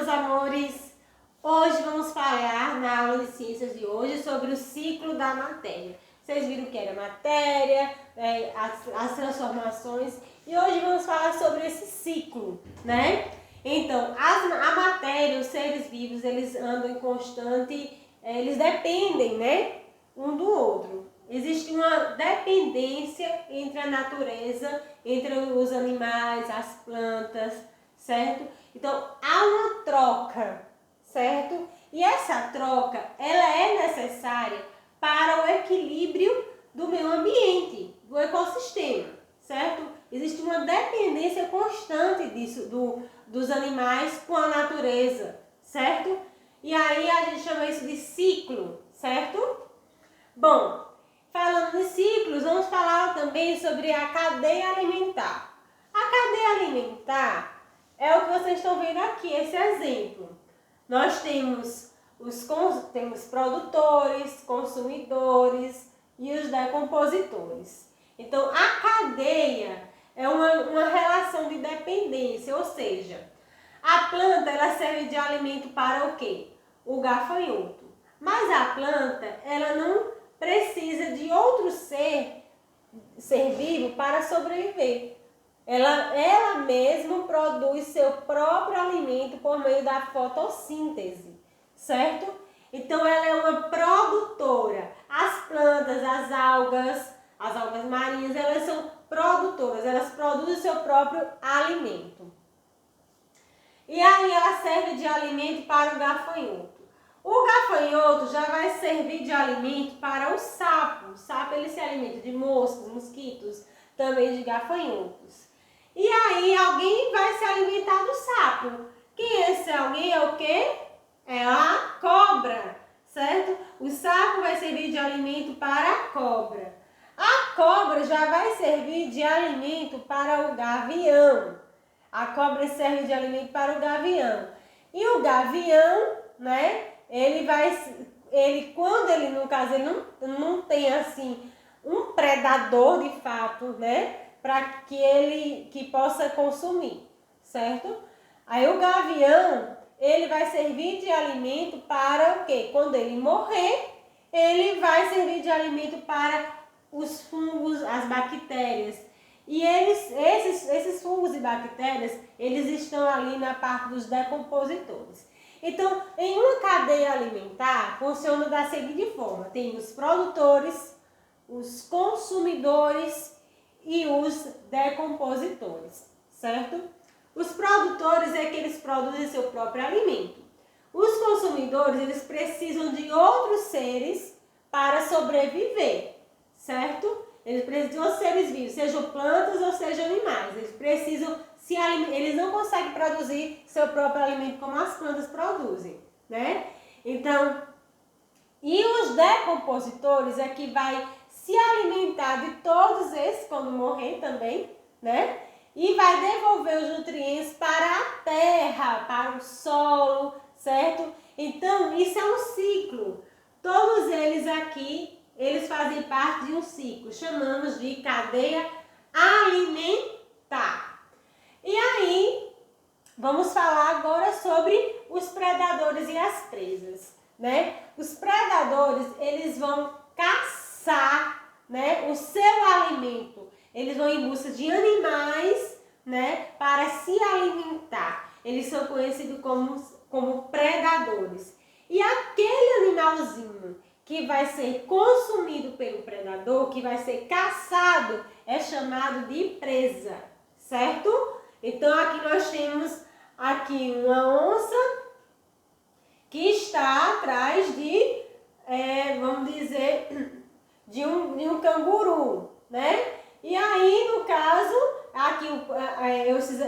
meus amores! Hoje vamos falar na aula de ciências de hoje sobre o ciclo da matéria. Vocês viram que era matéria, as transformações, e hoje vamos falar sobre esse ciclo, né? Então, a matéria, os seres vivos, eles andam em constante, eles dependem, né, um do outro. Existe uma dependência entre a natureza, entre os animais, as plantas, certo? Então, há uma troca, certo? E essa troca, ela é necessária para o equilíbrio do meio ambiente, do ecossistema, certo? Existe uma dependência constante disso, dos animais com a natureza, certo? E aí a gente chama isso de ciclo, certo? Bom, falando de ciclos, vamos falar também sobre a cadeia alimentar. A cadeia alimentar é o que vocês estão vendo aqui, esse exemplo. Nós temos temos produtores, consumidores e os decompositores. Então, a cadeia é uma relação de dependência, ou seja, a planta ela serve de alimento para o quê? O gafanhoto. Mas a planta, ela não precisa de outro ser vivo para sobreviver. Ela mesma produz seu próprio alimento por meio da fotossíntese, certo? Então, ela é uma produtora. As plantas, as algas marinhas, elas são produtoras, elas produzem seu próprio alimento. E aí, ela serve de alimento para o gafanhoto. O gafanhoto já vai servir de alimento para o sapo. O sapo, ele se alimenta de moscas, mosquitos, também de gafanhotos. E aí, alguém vai se alimentar do sapo. Quem é esse alguém? É o quê? É a cobra, certo? O sapo vai servir de alimento para a cobra. A cobra já vai servir de alimento para o gavião. A cobra serve de alimento para o gavião. E o gavião, né? Quando ele, no caso, ele não tem assim um predador de fato, né? Para que possa consumir, certo? Aí o gavião, ele vai servir de alimento para o quê? Quando ele morrer, ele vai servir de alimento para os fungos, as bactérias. E esses fungos e bactérias, eles estão ali na parte dos decompositores. Então, em uma cadeia alimentar, funciona da seguinte forma. Tem os produtores, os consumidores e os decompositores, certo? Os produtores é que eles produzem seu próprio alimento. Os consumidores, eles precisam de outros seres para sobreviver, certo? Eles precisam de outros seres vivos, sejam plantas ou sejam animais. Eles precisam eles não conseguem produzir seu próprio alimento como as plantas produzem, né? Então, e os decompositores é que vai se alimentar de todos esses quando morrer também, né? E vai devolver os nutrientes para a terra, para o solo, certo? Então, isso é um ciclo. Todos eles aqui, eles fazem parte de um ciclo, chamamos de cadeia alimentar. E aí, vamos falar agora sobre os predadores e as presas, né? Os predadores, eles vão caçar, né, o seu alimento. Eles vão em busca de animais, né, para se alimentar. Eles são conhecidos como predadores. E aquele animalzinho que vai ser consumido pelo predador, que vai ser caçado, é chamado de presa, certo? Então, aqui nós temos aqui uma onça que está atrás de, vamos dizer, de um canguru, né? E aí, no caso, aqui,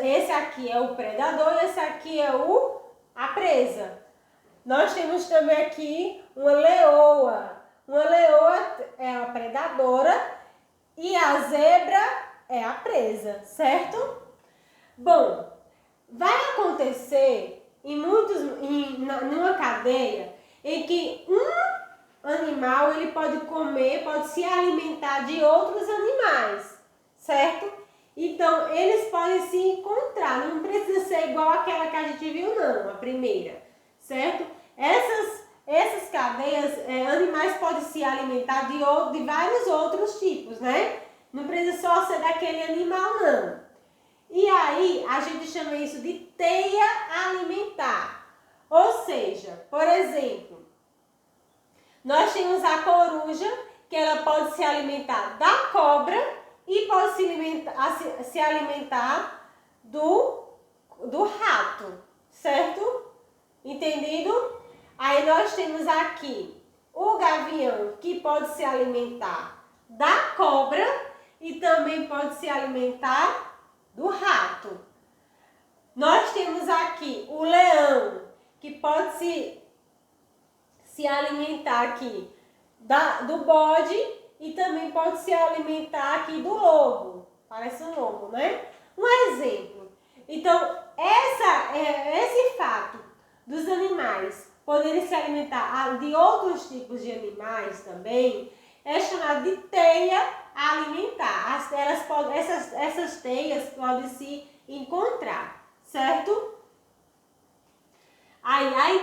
esse aqui é o predador e esse aqui é a presa. Nós temos também aqui uma leoa. Uma leoa é a predadora e a zebra é a presa, certo? Bom, vai acontecer numa cadeia em que um animal ele pode se alimentar de outros animais, certo? Então, eles podem se encontrar, não precisa ser igual àquela que a gente viu não, a primeira, certo? Essas cadeias, animais podem se alimentar de vários outros tipos, né? Não precisa só ser daquele animal, não. E aí, a gente chama isso de teia alimentar. Ou seja, por exemplo, nós temos a coruja, que ela pode se alimentar da cobra e pode se alimentar do rato, certo? Entendido? Aí nós temos aqui o gavião, que pode se alimentar da cobra e também pode se alimentar do rato. Nós temos aqui o leão, que pode se alimentar aqui do bode e também pode se alimentar aqui do lobo. Parece um lobo, né? Um exemplo. Então, esse fato dos animais poderem se alimentar de outros tipos de animais também é chamado de teia alimentar. Essas teias podem se encontrar, certo? Aí, a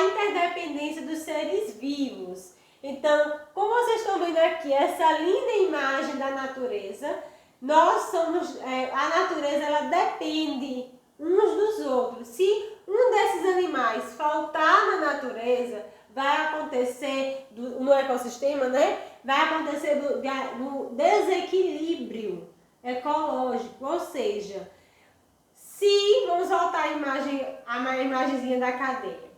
interdependência dos seres vivos. Então, como vocês estão vendo aqui, essa linda imagem da natureza, a natureza ela depende uns dos outros. Se um desses animais faltar na natureza, vai acontecer, no ecossistema, né? Vai acontecer do desequilíbrio ecológico, ou seja, vamos voltar a imagenzinha da cadeia.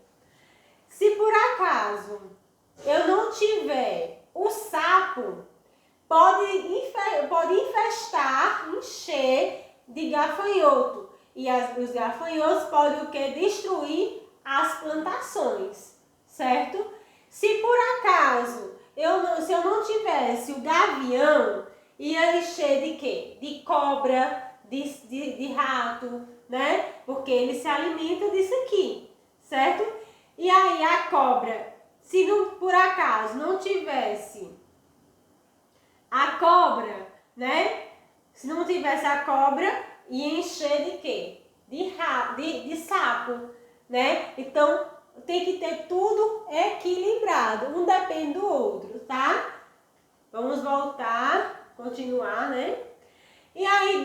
Se por acaso eu não tiver o sapo, pode encher de gafanhoto. E os gafanhotos podem o quê? Destruir as plantações, certo? Se por acaso se eu não tivesse o gavião, ia encher de quê? De cobra, de rato, né? Porque ele se alimenta disso aqui, certo? E aí a cobra, se não, por acaso não tivesse a cobra, né? Se não tivesse a cobra, ia encher de quê? De sapo, né? Então, tem que ter tudo equilibrado. Um depende do outro, tá? Vamos voltar, continuar, né? E aí,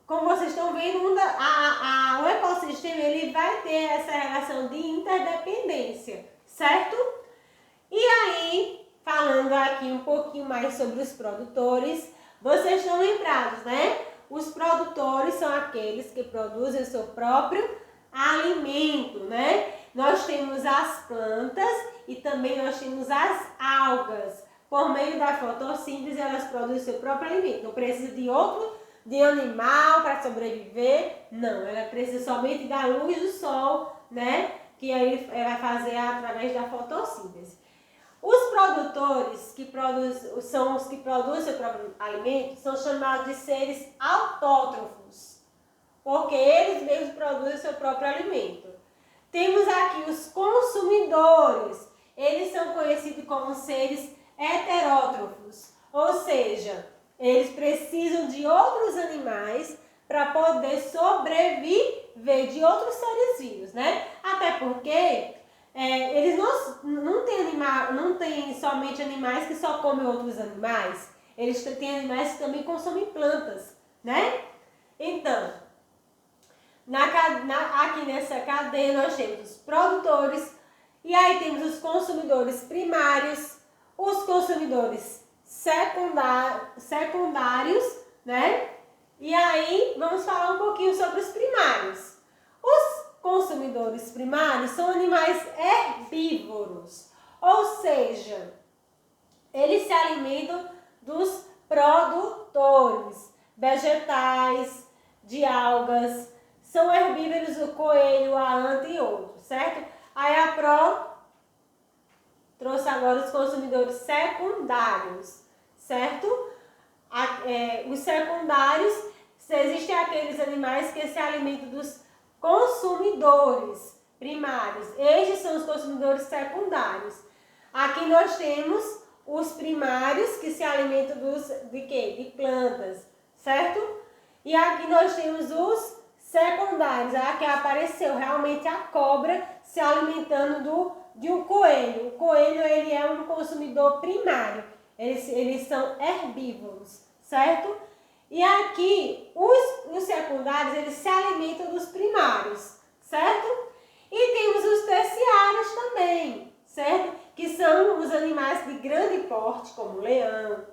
como vocês estão vendo, o ecossistema ele vai ter essa relação de interdependência, certo? E aí, falando aqui um pouquinho mais sobre os produtores, vocês estão lembrados, né? Os produtores são aqueles que produzem o seu próprio alimento, né? Nós temos as plantas e também nós temos as algas. Por meio da fotossíntese, elas produzem o seu próprio alimento. Não precisa de animal para sobreviver, não. Ela precisa somente da luz do sol, né? Que aí ela vai fazer através da fotossíntese. Os produtores são os que produzem seu próprio alimento, são chamados de seres autótrofos, porque eles mesmos produzem seu próprio alimento. Temos aqui os consumidores, eles são conhecidos como seres heterótrofos, ou seja, eles precisam de outros animais para poder sobreviver, de outros seres vivos, né? Até porque eles não têm somente animais que só comem outros animais, eles têm animais que também consomem plantas, né? Então, aqui nessa cadeia nós temos os produtores, e aí temos os consumidores primários, os consumidores secundários, né? E aí vamos falar um pouquinho sobre os primários. Os consumidores primários são animais herbívoros, ou seja, eles se alimentam dos produtores vegetais, de algas, são herbívoros o coelho, a anta e outros, certo? Aí a Pro trouxe agora os consumidores secundários, certo? Os secundários, existem aqueles animais que se alimentam dos consumidores primários. Estes são os consumidores secundários. Aqui nós temos os primários que se alimentam de quê? De plantas, certo? E aqui nós temos os secundários. Aqui apareceu realmente a cobra se alimentando de um coelho. O coelho, ele é um consumidor primário. Eles são herbívoros, certo? E aqui, os secundários, eles se alimentam dos primários, certo? E temos os terciários também, certo? Que são os animais de grande porte, como o leão,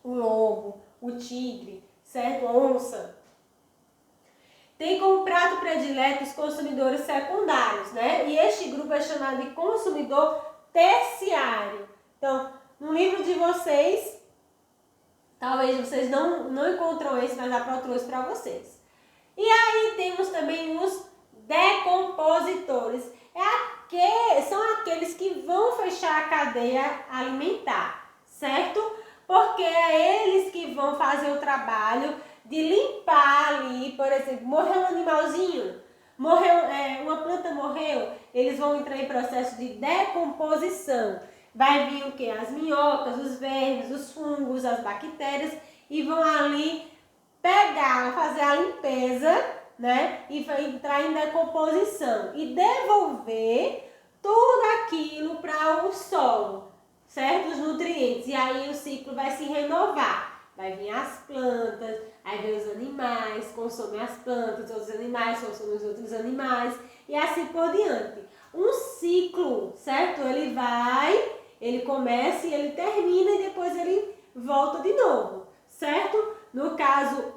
o lobo, o tigre, certo? A onça. Tem como prato predileto os consumidores secundários, né? E este grupo é chamado de consumidor terciário. Então, no livro de vocês, talvez vocês não encontram esse, mas já trouxe para vocês. E aí temos também os decompositores. São aqueles que vão fechar a cadeia alimentar, certo? Porque é eles que vão fazer o trabalho de limpar ali, por exemplo, morreu um animalzinho, uma planta morreu, eles vão entrar em processo de decomposição. Vai vir o que? As minhocas, os vermes, os fungos, as bactérias e vão ali pegar, fazer a limpeza, né? E vai entrar em decomposição e devolver tudo aquilo para o solo, certo? Os nutrientes. E aí o ciclo vai se renovar. Vai vir as plantas, aí vem os animais, consomem as plantas, outros animais consomem os outros animais e assim por diante. Um ciclo, certo? Ele começa e ele termina e depois ele volta de novo, certo? No caso,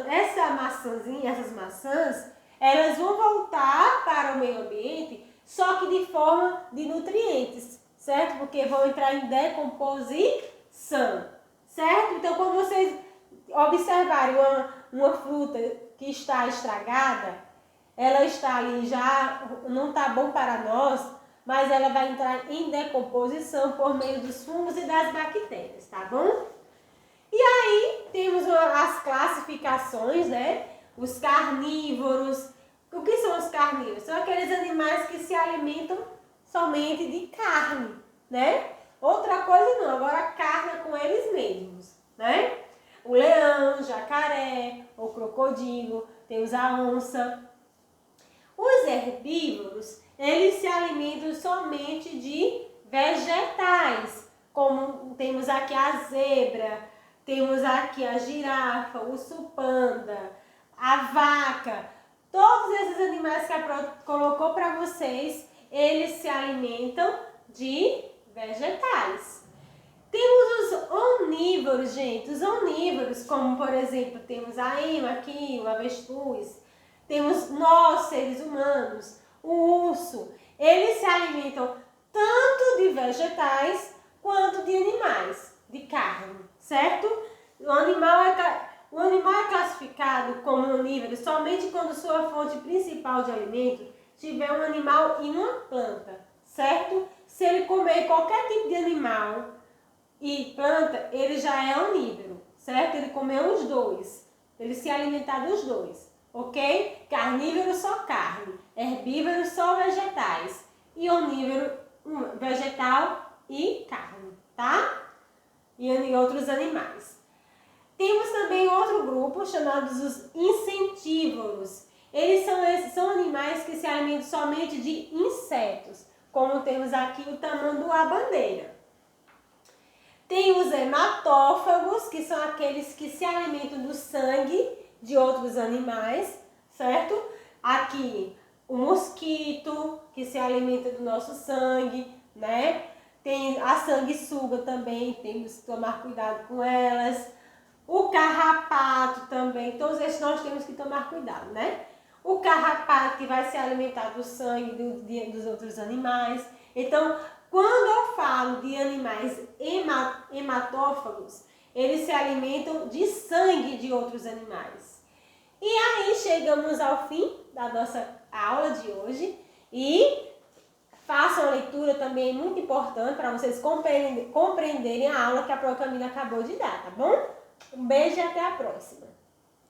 essa maçãzinha, essas maçãs, elas vão voltar para o meio ambiente, só que de forma de nutrientes, certo? Porque vão entrar em decomposição, certo? Então, quando vocês observarem uma fruta que está estragada, ela está ali já, não está bom para nós, mas ela vai entrar em decomposição por meio dos fungos e das bactérias, tá bom? E aí temos as classificações, né? Os carnívoros. O que são os carnívoros? São aqueles animais que se alimentam somente de carne, né? Outra coisa não, agora carne é com eles mesmos, né? O leão, o jacaré, o crocodilo, temos a onça. Os herbívoros, eles se alimentam somente de vegetais, como temos aqui a zebra, temos aqui a girafa, o urso panda, a vaca. Todos esses animais que a Pro colocou para vocês, eles se alimentam de vegetais. Temos os onívoros, gente. Os onívoros, como por exemplo, temos a ema aqui, o avestruz. Temos nós, seres humanos, o urso. Eles se alimentam tanto de vegetais quanto de animais, de carne, certo? O animal é classificado como onívoro somente quando sua fonte principal de alimento tiver um animal e uma planta, certo? Se ele comer qualquer tipo de animal e planta, ele já é onívoro, certo? Ele comeu os dois, ele se alimentar dos dois. Ok? Carnívoro só carne, herbívoro só vegetais e onívoro vegetal e carne, tá? E outros animais. Temos também outro grupo chamados os insetívoros. Eles são animais que se alimentam somente de insetos, como temos aqui o tamanduá-bandeira. Tem os hematófagos, que são aqueles que se alimentam do sangue de outros animais, certo? Aqui o mosquito, que se alimenta do nosso sangue, né? Tem a sanguessuga também, temos que tomar cuidado com elas. O carrapato também, todos esses nós temos que tomar cuidado, né? O carrapato que vai se alimentar do sangue dos outros animais. Então, quando eu falo de animais hematófagos, eles se alimentam de sangue de outros animais. E aí chegamos ao fim da nossa aula de hoje e façam a leitura também, muito importante para vocês compreenderem a aula que a Procamila acabou de dar, tá bom? Um beijo e até a próxima!